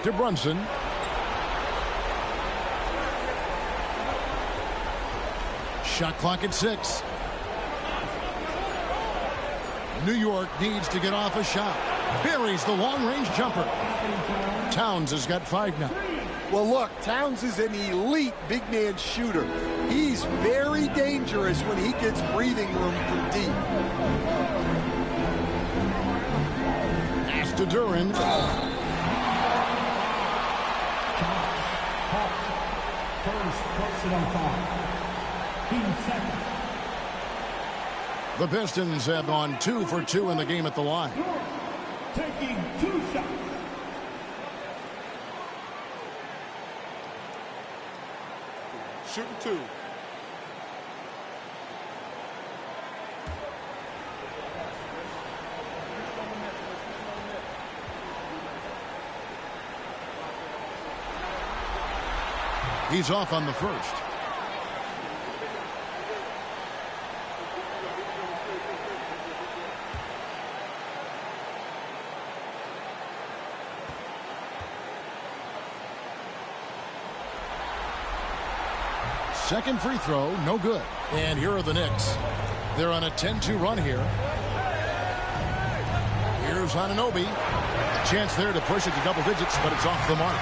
to Brunson. Shot clock at 6. New York needs to get off a shot. Buries the long-range jumper. Towns has got 5 now. Well, look, Towns is an elite big-man shooter. He's very dangerous when he gets breathing room from deep. Pass to Duran. First personal foul. Team second. The Pistons have gone 2 for 2 in the game at the line. Taking 2 shots. Shooting 2. He's off on the first. Second free throw, no good. And here are the Knicks. They're on a 10-2 run here. Here's Anunoby. A chance there to push it to double digits, but it's off the mark.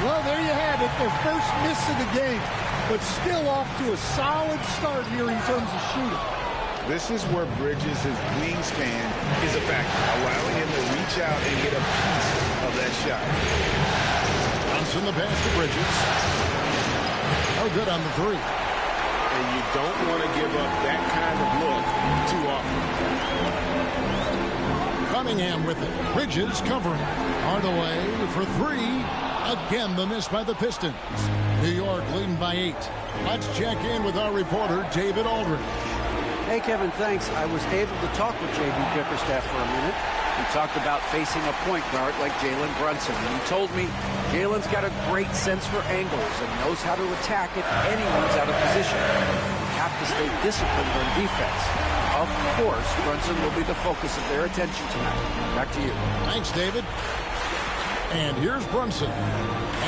Well, there you have it. Their first miss of the game, but still off to a solid start here in terms of shooting. This is where Bridges' wingspan is a factor, allowing him to reach out and get a piece of that shot. Johnson the pass to Bridges. No good on the 3. And you don't want to give up that kind of look too often. Cunningham with it. Bridges covering. Hardaway for 3. Again, the miss by the Pistons. New York leading by 8. Let's check in with our reporter, David Aldridge. Hey, Kevin, thanks. I was able to talk with J.B. Bickerstaff for a minute. We talked about facing a point guard like Jalen Brunson, and he told me Jalen's got a great sense for angles and knows how to attack if anyone's out of position. You have to stay disciplined on defense. Of course, Brunson will be the focus of their attention tonight. Back to you. Thanks, David. And here's Brunson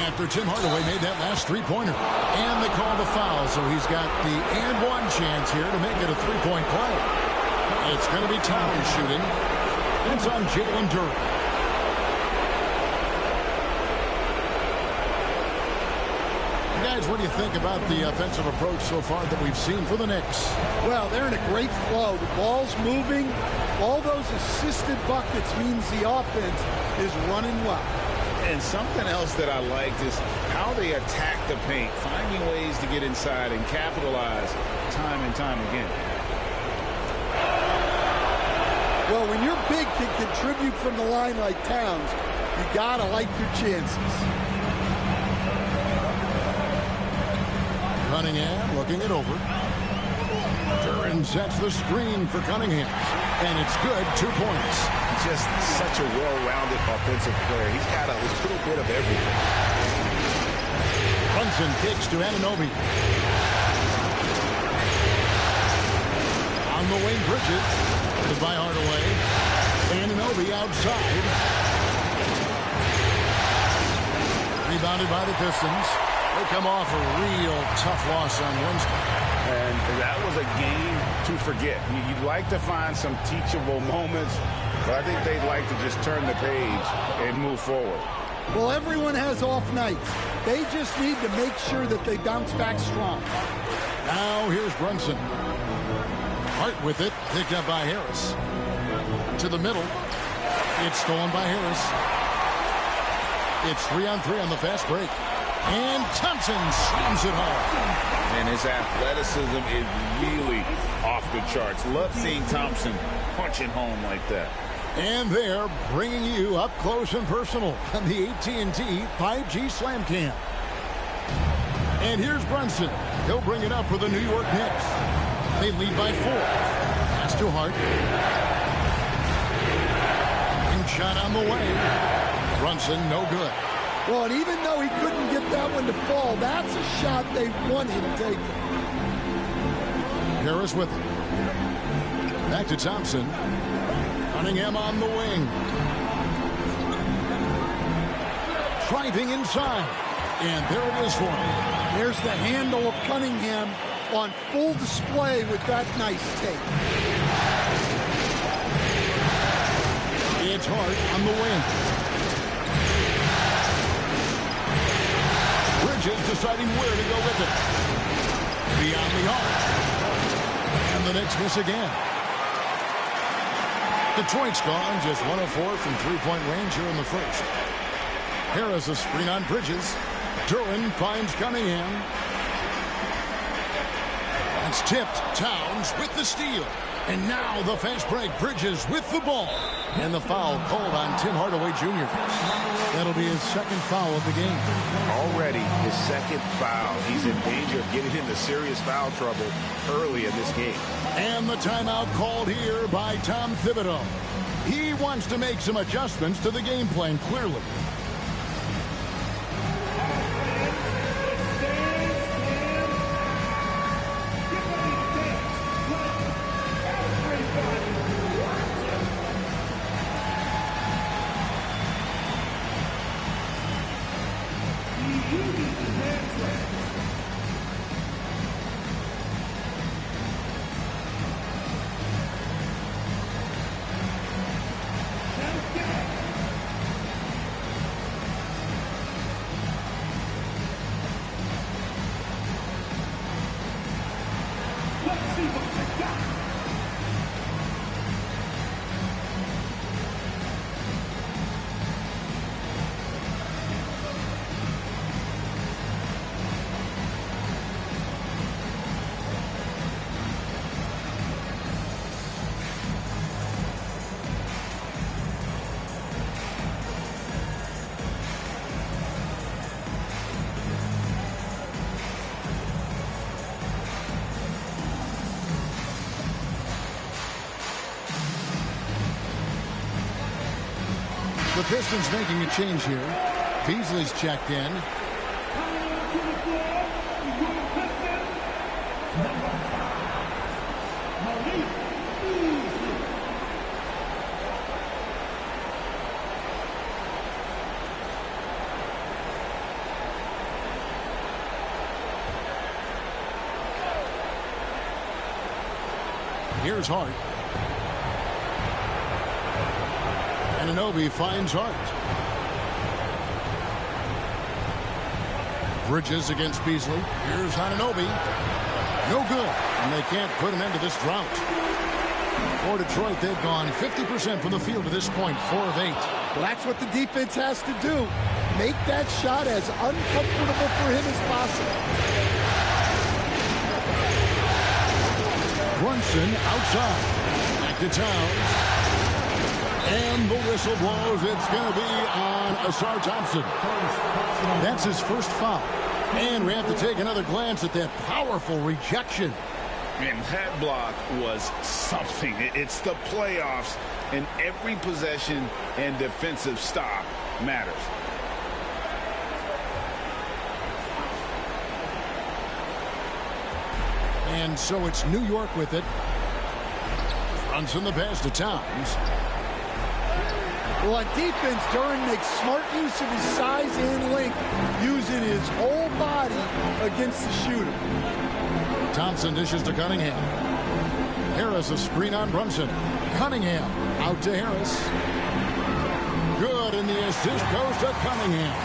after Tim Hardaway made that last three-pointer. And they call the foul, so he's got the and-one chance here to make it a three-point play. It's going to be Towns shooting. It's on Jalen Duran. Guys, what do you think about the offensive approach so far that we've seen for the Knicks? Well, they're in a great flow. The ball's moving. All those assisted buckets means the offense is running well. And something else that I liked is how they attack the paint, finding ways to get inside and capitalize time and time again. Well, when your big can contribute from the line like Towns, you gotta like your chances. Cunningham looking it over. Duran sets the screen for Cunningham. And it's good, 2 points. Just such a well-rounded offensive player. He's got a little bit of everything. Brunson kicks to Anunoby. On the wing, Bridges. By Hardaway. Anunoby outside. Rebounded by the Pistons. They come off a real tough loss on Wednesday. And that was a game to forget. You'd like to find some teachable moments, but I think they'd like to just turn the page and move forward. Well, everyone has off nights. They just need to make sure that they bounce back strong. Now here's Brunson. Hart with it, picked up by Harris. To the middle. It's stolen by Harris. It's 3-on-3 on the fast break. And Thompson slams it home. And his athleticism is really off the charts. Love seeing Thompson punching home like that. And they're bringing you up close and personal on the AT&T 5G Slam Cam. And here's Brunson. He'll bring it up for the New York Knicks. They lead by 4. Pass to Hart. And shot on the way. Brunson, no good. Well, and even though he couldn't get that one to fall, that's a shot they want him taking. Harris with it. Back to Thompson. Cunningham on the wing. driving inside. And there it is for him. There's the handle of Cunningham on full display with that nice take. It's Hart on the wing. Bridges deciding where to go with it. Beyond the arc. And the Knicks miss again. Detroit's gone just 1 of 4 from three-point range here in the first. Harris a screen on Bridges. Duran finds Cunningham. It's tipped. Towns with the steal. And now the fast break. Bridges with the ball. And the foul called on Tim Hardaway Jr. That'll be his second foul of the game. Already his second foul. He's in danger of getting into serious foul trouble early in this game. And the timeout called here by Tom Thibodeau. He wants to make some adjustments to the game plan, clearly. The Pistons making a change here. Beasley's checked in. Here's Hart. Anunoby finds Hart. Bridges against Beasley. Here's Anunoby. No good. And they can't put an end to this drought. For Detroit, they've gone 50% from the field to this point, 4 of 8. Well, that's what the defense has to do. Make that shot as uncomfortable for him as possible. Brunson outside. Back to Towns. And the whistle blows. It's going to be on Asar Thompson. That's his first foul. And we have to take another glance at that powerful rejection. And that block was something. It's the playoffs, and every possession and defensive stop matters. And so it's New York with it. Brunson the pass to Towns. Well, on defense, Duran makes smart use of his size and length, using his whole body against the shooter. Thompson dishes to Cunningham. Harris a screen on Brunson. Cunningham out to Harris. Good, and the assist goes to Cunningham.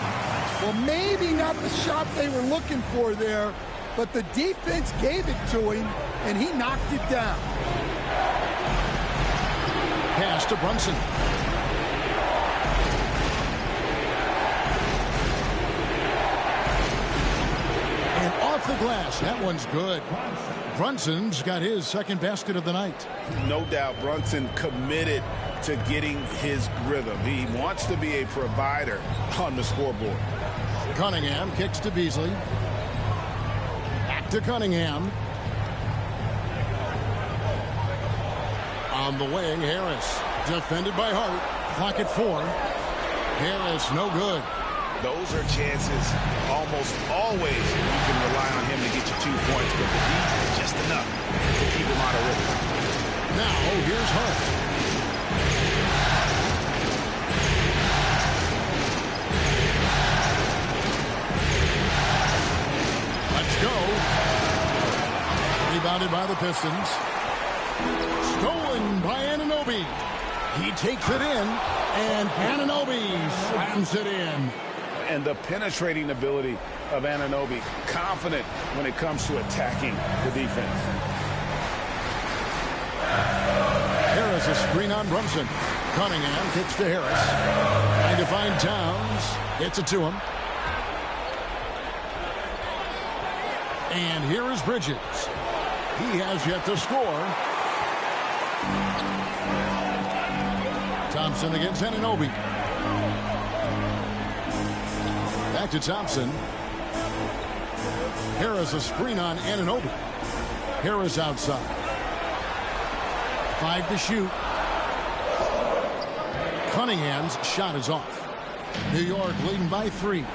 Well, maybe not the shot they were looking for there, but the defense gave it to him, and he knocked it down. Pass to Brunson. And off the glass, that one's good. Brunson's got his second basket of the night. No doubt Brunson committed to getting his rhythm. He wants to be a provider on the scoreboard. Cunningham kicks to Beasley. Back to Cunningham. On the wing, Harris. Defended by Hart. Clock at 4. Harris, no good. Those are chances almost always you can rely on him to get you 2 points, but the D, just enough to keep him out of rhythm. Now, here's Hart. the Pistons. Stolen by Anunoby. He takes it in, and Anunoby slams it in. And the penetrating ability of Anunoby, confident when it comes to attacking the defense. Harris a screen on Brunson. Cunningham kicks to Harris. Trying to find Towns. Gets it to him. And here is Bridges. He has yet to score. Thompson against Anunoby. Back to Thompson. Harris a screen on Anunoby. Harris outside. 5 to shoot. Cunningham's shot is off. New York leading by 3.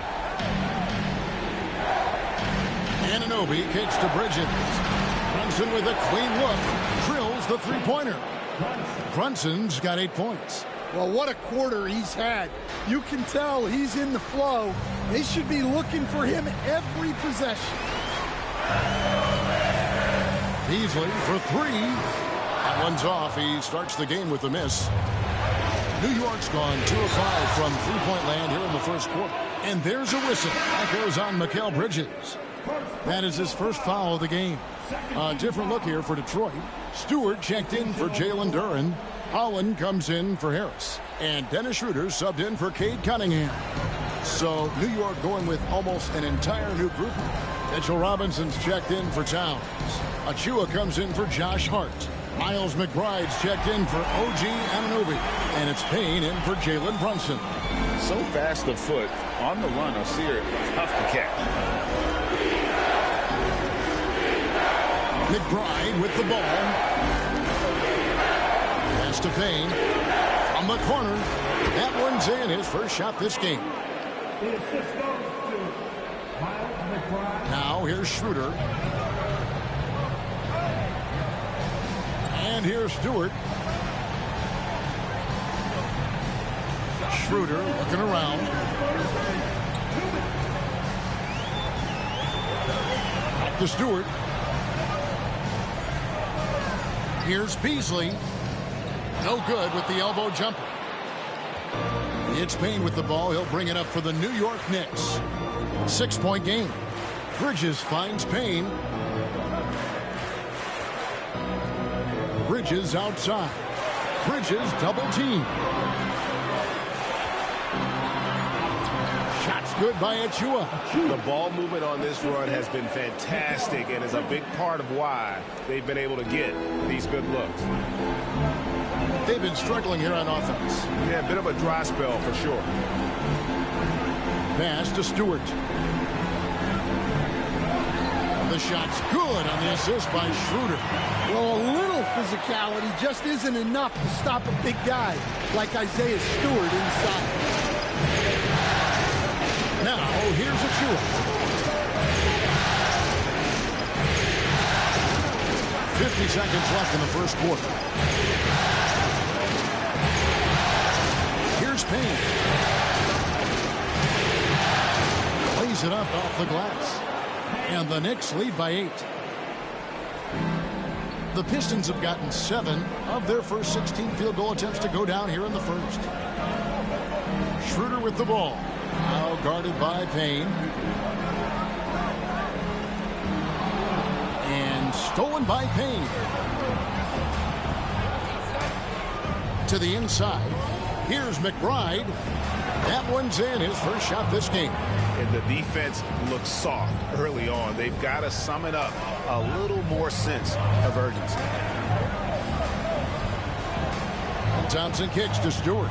Anunoby kicks to Bridges. Brunson with a clean look. Drills the three-pointer. Brunson's got 8 points. Well, what a quarter he's had. You can tell he's in the flow. They should be looking for him every possession. Beasley for 3. That one's off. He starts the game with a miss. New York's gone 2 of 5 from three-point land here in the first quarter. And there's a whistle. That goes on Mikal Bridges. That is his first foul of the game. A different look here for Detroit. Stewart checked in for Jalen Duren. Holland comes in for Harris. And Dennis Schroeder subbed in for Cade Cunningham. So New York going with almost an entire new group. Mitchell Robinson's checked in for Towns. Achua comes in for Josh Hart. Miles McBride's checked in for OG Anunoby. And it's Payne in for Jalen Brunson. So fast of foot on the run. Osir, tough to catch. McBride with the ball. Pass to Payne. From the corner. That one's in. His first shot this game. The assist goes to Miles McBride. Now here's Schroeder. And here's Stewart. Schroeder looking around. Back to Stewart. Here's Beasley. No good with the elbow jumper. It's Payne with the ball. He'll bring it up for the New York Knicks. 6-point game. Bridges finds Payne. Bridges outside. Bridges double team. Shots good by Achua. The ball movement on this run has been fantastic and is a big part of why they've been able to get these good looks. They've been struggling here on offense. Yeah, a bit of a dry spell for sure. Pass to Stewart. The shot's good on the assist by Schroeder. Well, a little physicality just isn't enough to stop a big guy like Isaiah Stewart inside. Now, here's Achua. 50 seconds left in the first quarter. Here's Payne. Plays it up off the glass. And the Knicks lead by 8. The Pistons have gotten 7 of their first 16 field goal attempts to go down here in the first. Schroeder with the ball. Now guarded by Payne. And stolen by Payne. To the inside. Here's McBride. That one's in. His first shot this game. And the defense looks soft early on. They've got to sum it up a little more sense of urgency. And Thompson kicks to Stewart.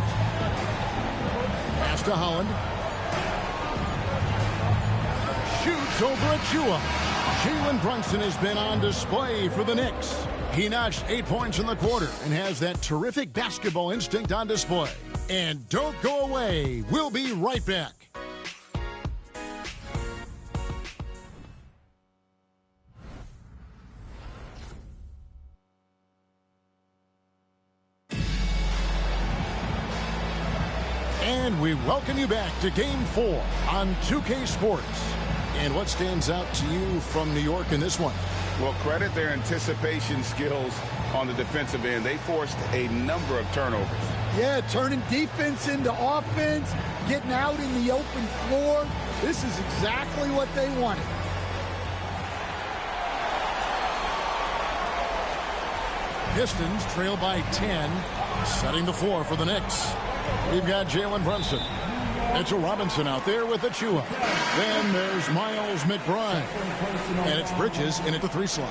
Pass to Holland. Shoots over Achua. Jalen Brunson has been on display for the Knicks. He notched 8 points in the quarter and has that terrific basketball instinct on display. And don't go away. We'll be right back. And we welcome you back to Game 4 on 2K Sports. And what stands out to you from New York in this one? Well, credit their anticipation skills on the defensive end. They forced a number of turnovers. Yeah, turning defense into offense, getting out in the open floor. This is exactly what they wanted. Pistons trail by 10, setting the floor for the Knicks. We've got Jalen Brunson. Mitchell Robinson out there with Achua. Then there's Miles McBride. And it's Bridges in at the 3 slot.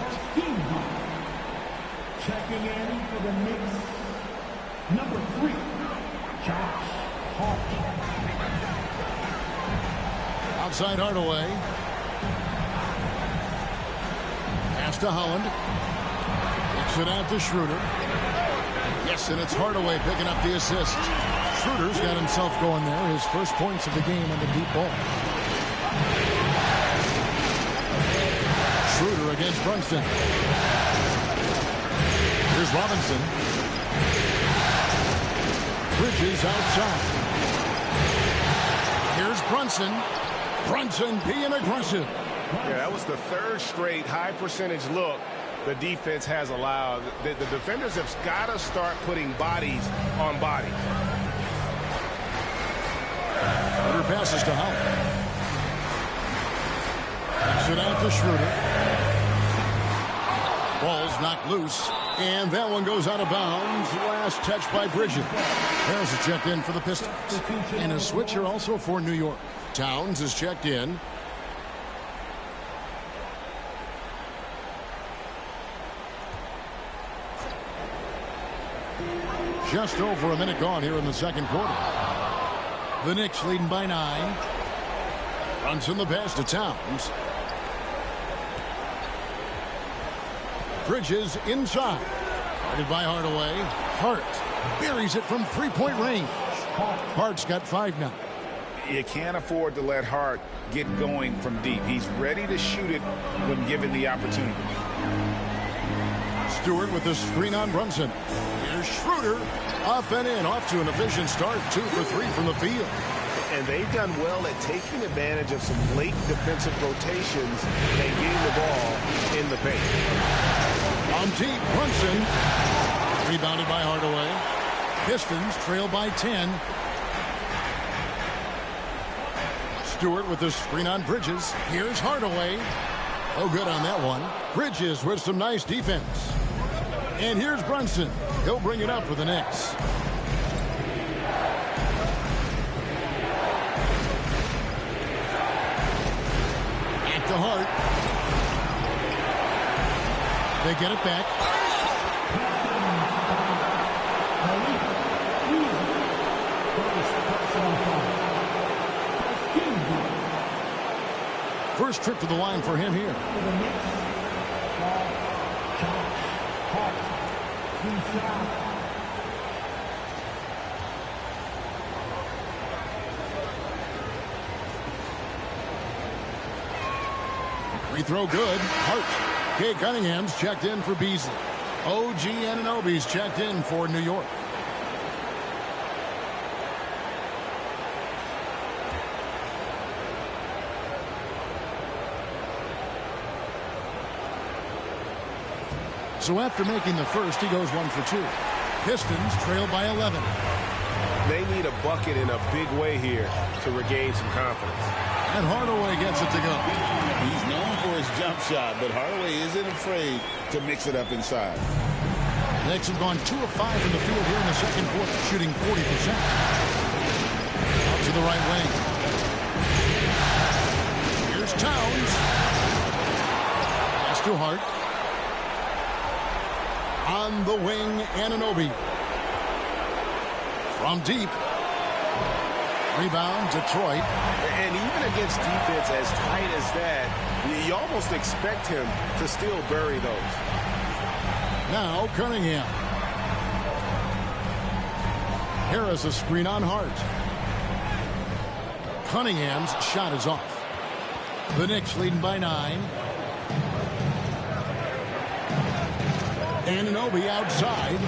Checking in for the Knicks, number 3, Josh Hart. Outside Hardaway. Pass to Holland. Kicks it out to Schroeder. Yes, and it's Hardaway picking up the assist. Schroeder's got himself going there. His first points of the game on the deep ball. Schroeder against Brunson. Here's Robinson. Bridges outside. Here's Brunson. Brunson being aggressive. Yeah, that was the 3rd straight high percentage look the defense has allowed. The defenders have got to start putting bodies on bodies. Schroeder passes to Holland. Kicks it out to Schroeder. Ball's knocked loose. And that one goes out of bounds. Last touch by Bridges. Harris is checked in for the Pistons. And a switcher also for New York. Towns is checked in. Just over a minute gone here in the second quarter. The Knicks leading by 9. Brunson the pass to Towns. Bridges inside. Guarded by Hardaway. Hart buries it from 3-point range. Hart's got 5 now. You can't afford to let Hart get going from deep. He's ready to shoot it when given the opportunity. Stewart with the screen on Brunson. Here's Schroeder. Up and in. Off to an efficient start. 2 for 3 from the field. And they've done well at taking advantage of some late defensive rotations and getting the ball in the paint. On deep, Brunson. Rebounded by Hardaway. Pistons trail by 10. Stewart with the screen on Bridges. Here's Hardaway. Oh, good on that one. Bridges with some nice defense. And here's Brunson. He'll bring it up for the Knicks. At the Hart. They get it back. First trip to the line for him here. Free throw good. Hart. Kay Cunningham's checked in for Beasley. OG Anunoby's checked in for New York. So after making the first, he goes 1 for 2. Pistons trail by 11. They need a bucket in a big way here to regain some confidence. And Hardaway gets it to go. He's known for his jump shot, but Hardaway isn't afraid to mix it up inside. The Knicks have gone 2 of 5 in the field here in the second quarter, shooting 40%. Out to the right wing. Here's Towns. Pass to Hart. On the wing, Anunoby. From deep. Rebound, Detroit. And even against defense as tight as that, you almost expect him to still bury those. Now Cunningham. Harris a screen on Hart. Cunningham's shot is off. The Knicks leading by 9. Anunoby outside.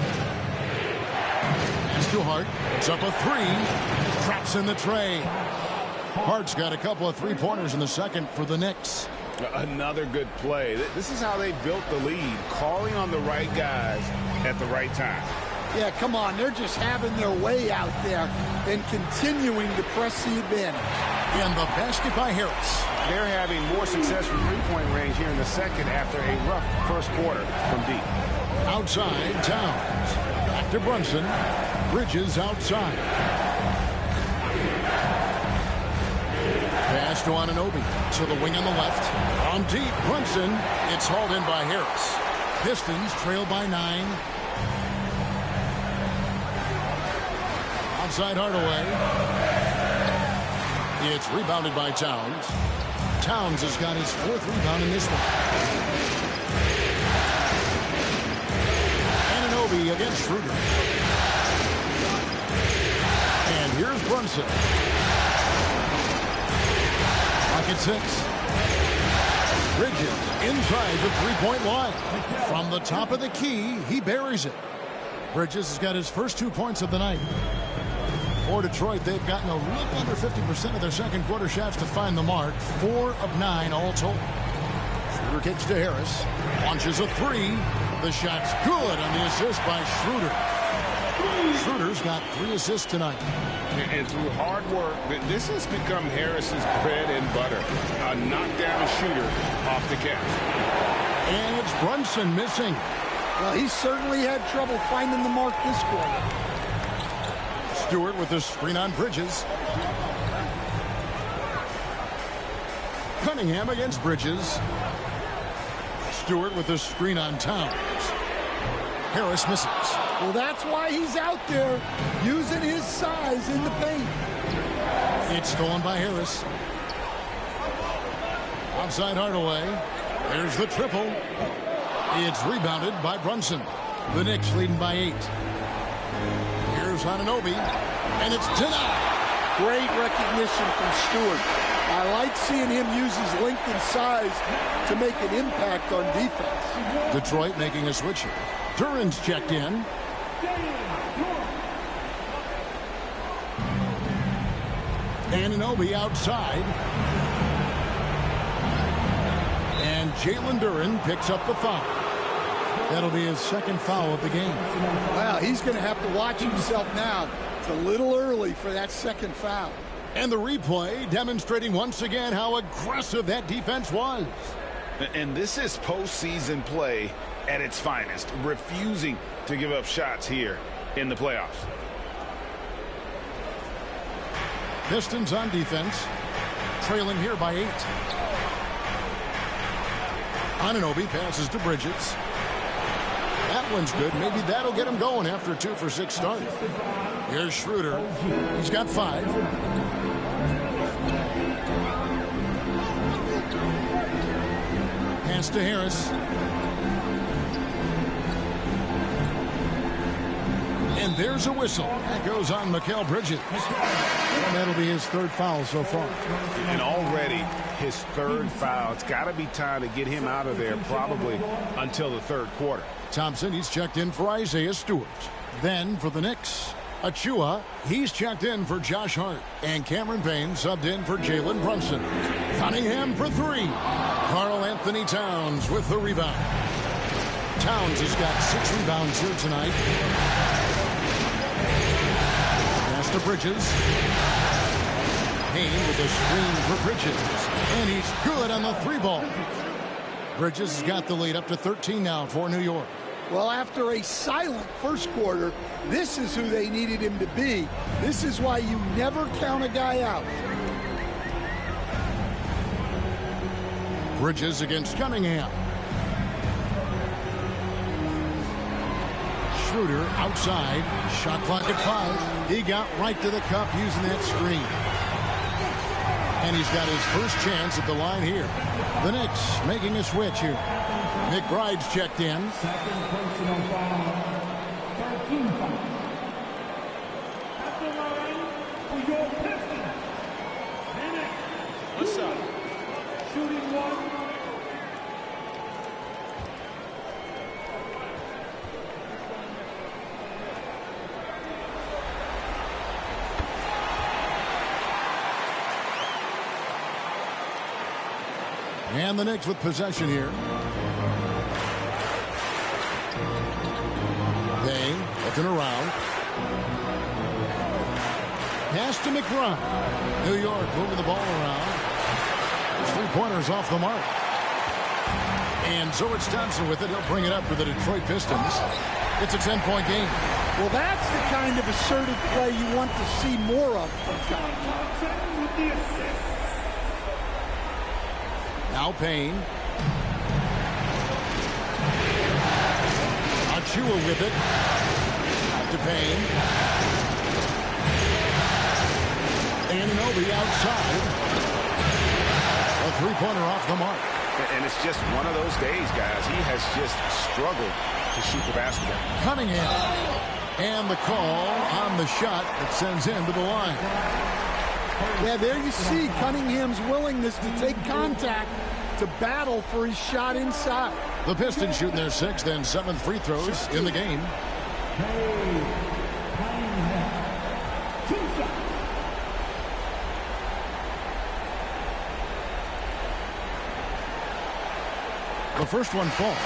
Pass to Hart. It's up a 3. Traps in the tray. Hart's got a couple of 3-pointers in the second for the Knicks. Another good play. This is how they built the lead, calling on the right guys at the right time. Yeah, come on. They're just having their way out there and continuing to press the advantage. And the basket by Harris. They're having more success from three-point range here in the second after a rough first quarter from deep. Outside, Towns. Back to Brunson. Bridges outside. Pass to Anunoby. To the wing on the left. On deep, Brunson. It's hauled in by Harris. Pistons trail by 9. Outside Hardaway. It's rebounded by Towns. Towns has got his 4th rebound in this one. Anunoby against Schroeder. And here's Brunson. Pocket 6. Bridges inside the three-point line. From the top of the key, he buries it. Bridges has got his first 2 points of the night. For Detroit, they've gotten a little under 50% of their second quarter shots to find the mark. 4 of 9 all told. Schroeder kicks to Harris. Launches a 3. The shot's good on the assist by Schroeder. Schroeder's got 3 assists tonight. And through hard work, this has become Harris's bread and butter. A knockdown shooter off the catch. And it's Brunson missing. Well, he certainly had trouble finding the mark this quarter. Stewart with the screen on Bridges. Cunningham against Bridges. Stewart with the screen on Towns. Harris misses. Well, that's why he's out there using his size in the paint. It's stolen by Harris. Outside Hardaway. There's the triple. It's rebounded by Brunson. The Knicks leading by 8. Here's Anunoby, and it's denied. Great recognition from Stewart. I like seeing him use his length and size to make an impact on defense. Detroit making a switch here. Duran's checked in. Anunoby outside. And Jalen Duran picks up the foul. That'll be his second foul of the game. Wow, he's going to have to watch himself now. It's a little early for that second foul. And the replay demonstrating once again how aggressive that defense was. And this is postseason play at its finest, refusing to give up shots here in the playoffs. Pistons on defense, trailing here by 8. Anunoby passes to Bridges. That one's good. Maybe that'll get him going after a 2-for-6 start. Here's Schroeder. He's got 5. Pass to Harris. And there's a whistle. That goes on Mikal Bridges. And that'll be his 3rd foul so far. And already his 3rd foul. It's got to be time to get him out of there probably until the 3rd quarter. Thompson, he's checked in for Isaiah Stewart. Then for the Knicks, Achua, he's checked in for Josh Hart. And Cameron Payne subbed in for Jalen Brunson. Cunningham for 3. Karl Anthony Towns with the rebound. Towns has got 6 rebounds here tonight. Pass to Bridges. Payne with a screen for Bridges. And he's good on the 3-ball. Bridges has got the lead up to 13 now for New York. Well, after a silent first quarter, this is who they needed him to be. This is why you never count a guy out. Bridges against Cunningham. Schroeder outside. Shot clock at 5. He got right to the cup using that screen. And he's got his first chance at the line here. The Knicks making a switch here. McBride's checked in. Second personal foul. 13 foul. At the line for your Pistons. What's up? Shooting 1. And the Knicks with possession here. Payne looking around. Pass to McBride. New York moving the ball around. There's three-pointers off the mark. And so it's Thompson with it. He'll bring it up for the Detroit Pistons. It's a 10-point game. Well, that's the kind of assertive play you want to see more of from Thompson with the assist. Now Payne. Achua with it. Out to Payne. Anunoby outside. A three-pointer off the mark. And it's just one of those days, guys. He has just struggled to shoot the basketball. Cunningham. And the call on the shot that sends him to the line. Yeah, there you see Cunningham's willingness to take contact to battle for his shot inside. The Pistons shooting their sixth and seventh free throws in the game. The first one falls.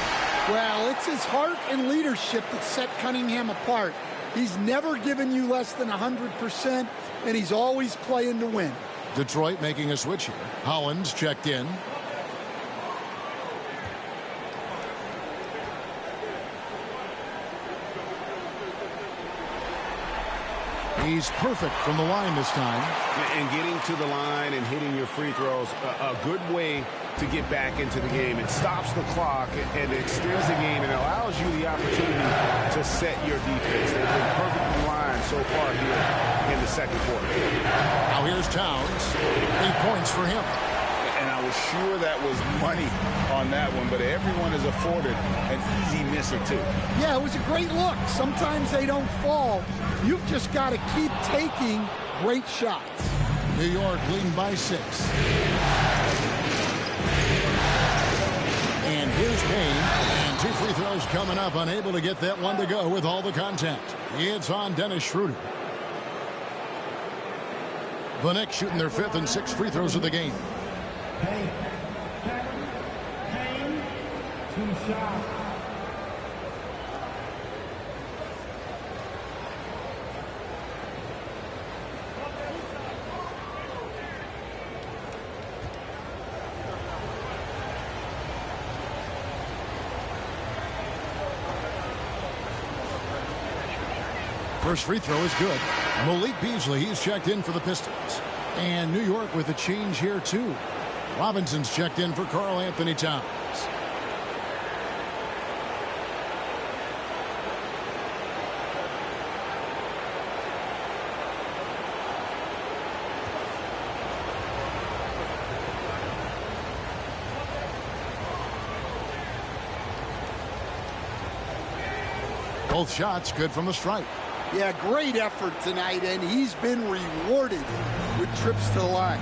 Well, it's his heart and leadership that set Cunningham apart. He's never given you less than 100%, and he's always playing to win. Detroit making a switch here. Hollins checked in. He's perfect from the line this time. And getting to the line and hitting your free throws, a good way to get back into the game. It stops the clock and it extends the game and allows you the opportunity to set your defense. They've been perfect in line so far here in the second quarter. Now here's Towns. 8 points for him. And I was sure that was money on that one, but everyone is afforded an easy misser too. Yeah, it was a great look. Sometimes they don't fall. You've just got to keep taking great shots. New York leading by 6. And here's Payne. And 2 free throws coming up. Unable to get that one to go with all the contact. It's on Dennis Schroeder. The Knicks shooting their 5th and 6th free throws of the game. Payne. 2 shots. First free throw is good. Malik Beasley, he's checked in for the Pistons. And New York with a change here, too. Robinson's checked in for Karl Anthony Towns. Both shots good from the stripe. Yeah, great effort tonight, and he's been rewarded with trips to the line.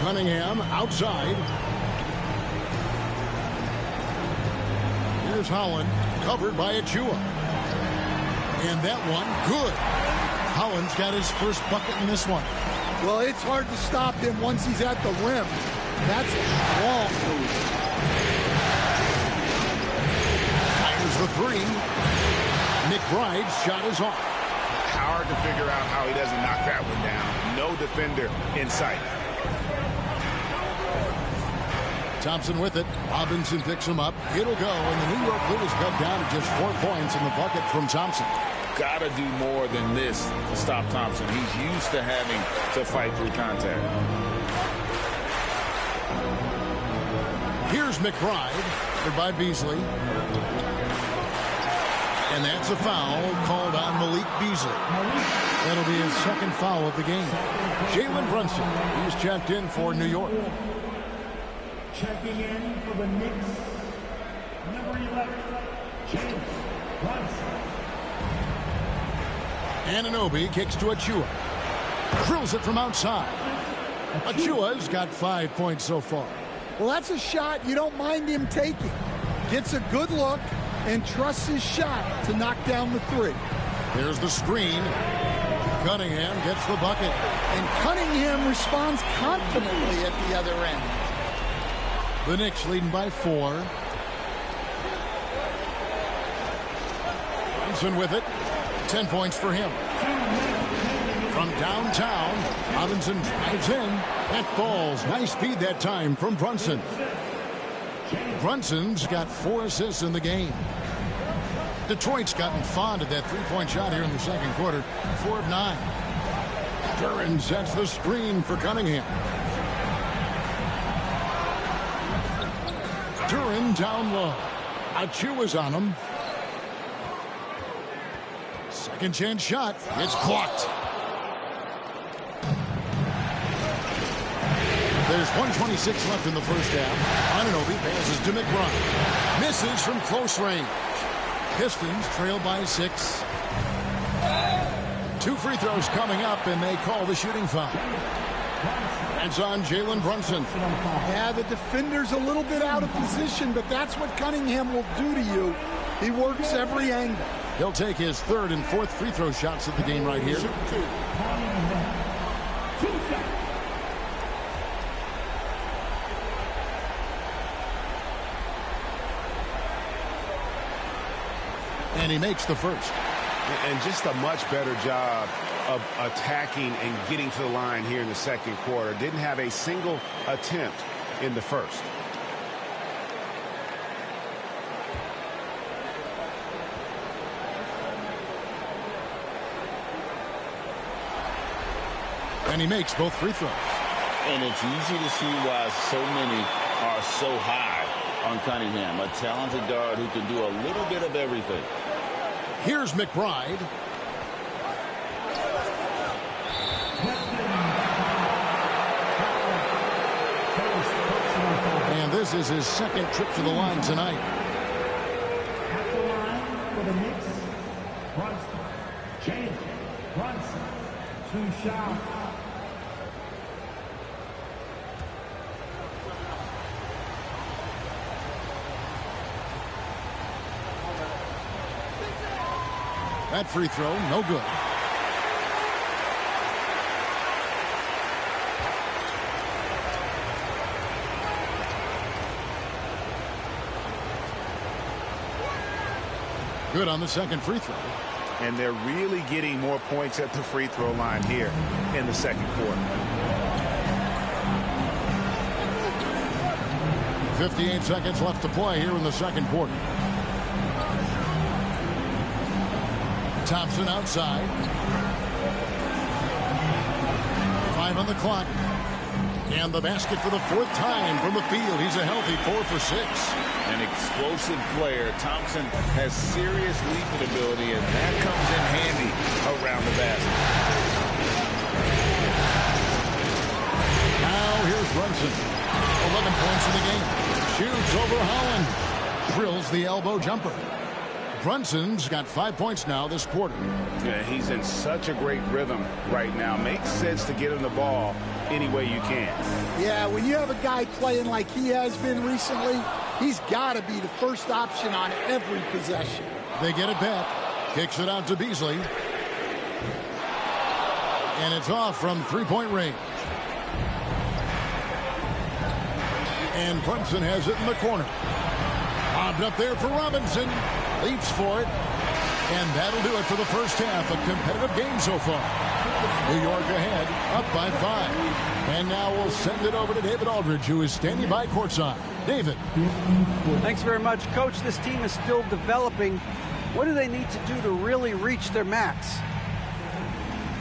Cunningham outside. Here's Holland, covered by Achua. And that one, good. Holland's got his first bucket in this one. Well, it's hard to stop him once he's at the rim. That's a strong move. Fires the 3. McBride's shot is off. Hard to figure out how he doesn't knock that one down. No defender in sight. Thompson with it. Robinson picks him up. It'll go, and the New York lead is cut down to just 4 points in the bucket from Thompson. Gotta do more than this to stop Thompson. He's used to having to fight through contact. Here's McBride, covered by Beasley. And that's a foul called on Malik Beasley. That'll be his second foul of the game. Jalen Brunson, he's checked in for New York. Checking in for the Knicks, number 11, Jalen Brunson. Anunoby kicks to Achua. Drills it from outside. Achua's got 5 points so far. Well, that's a shot you don't mind him taking. Gets a good look and trusts his shot to knock down the 3. There's the screen. Cunningham gets the bucket. And Cunningham responds confidently at the other end. The Knicks leading by 4. Brunson with it. 10 points for him. From downtown, Robinson drives in. That falls. Nice feed that time from Brunson. Brunson's got 4 assists in the game. Detroit's gotten fond of that three-point shot here in the second quarter. 4 of 9. Duran sets the screen for Cunningham. Duran down low. Achu is on him. Second chance shot. It's blocked. There's 1:26 left in the first half. Anunoby passes to McBride. Misses from close range. Pistons trail by 6. 2 free throws coming up, and they call the shooting foul. That's on Jalen Brunson. Yeah, the defender's a little bit out of position, but that's what Cunningham will do to you. He works every angle. He'll take his 3rd and 4th free throw shots of the game right here. And he makes the first. And just a much better job of attacking and getting to the line here in the second quarter. Didn't have a single attempt in the first. And he makes both free throws. And it's easy to see why so many are so high on Cunningham. A talented guard who can do a little bit of everything. Here's McBride. And this is his second trip to the line tonight. At the line for the Knicks, Brunson. James Brunson. 2 shots. That free throw, no good. Good on the second free throw. And they're really getting more points at the free throw line here in the second quarter. 58 seconds left to play here in the second quarter. Thompson outside. 5 on the clock. And the basket for the 4th time from the field. He's a healthy 4 for 6. An explosive player. Thompson has serious leaping ability, and that comes in handy around the basket. Now here's Brunson. 11 points in the game. Shoots over Holland. Drills the elbow jumper. Brunson's got 5 points now this quarter. Yeah, he's in such a great rhythm right now. Makes sense to get him the ball any way you can. Yeah, when you have a guy playing like he has been recently, he's got to be the first option on every possession. They get it back. Kicks it out to Beasley. And it's off from 3-point range. And Brunson has it in the corner. Bobbed up there for Robinson. Leaps for it. And that'll do it for the first half. A competitive game so far. New York ahead, up by 5. And now we'll send it over to David Aldridge, who is standing by courtside. David. Thanks very much, Coach. This team is still developing. What do they need to do to really reach their max?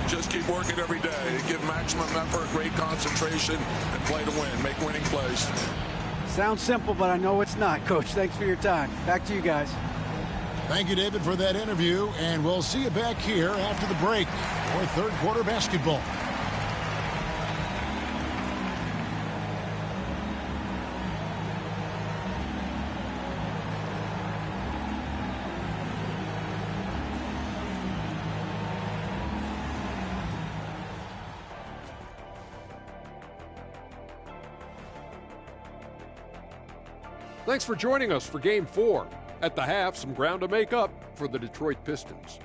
Just keep working every day. Give maximum effort, great concentration, and play to win. Make winning plays. Sounds simple, but I know it's not, Coach. Thanks for your time. Back to you guys. Thank you, David, for that interview, and we'll see you back here after the break for third quarter basketball. Thanks for joining us for Game 4. At the half, some ground to make up for the Detroit Pistons.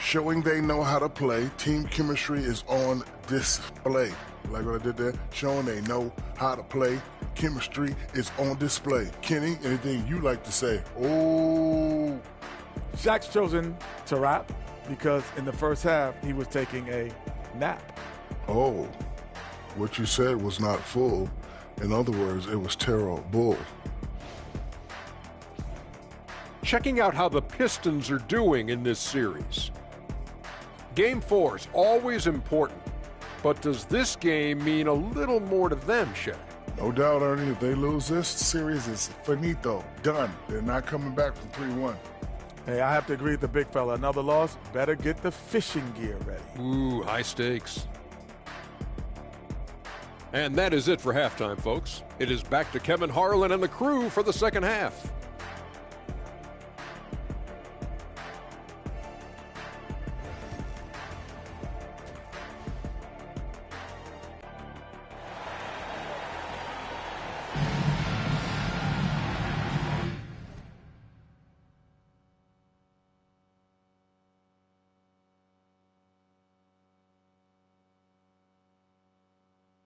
showing they know how to play. Team chemistry is on display. Like what I did there, showing they know how to play. Chemistry is on display. Kenny, anything you like to say? Oh. Shaq's chosen to rap because in the first half, he was taking a nap. Oh, what you said was not full. In other words, it was terrible. Checking out how the Pistons are doing in this series. Game 4 is always important, but does this game mean a little more to them, Shaq? No doubt, Ernie. If they lose this series, is finito, done. They're not coming back from 3-1. Hey, I have to agree with the big fella. Another loss, better get the fishing gear ready. Ooh, high stakes. And that is it for halftime, folks. It is back to Kevin Harlan and the crew for the second half.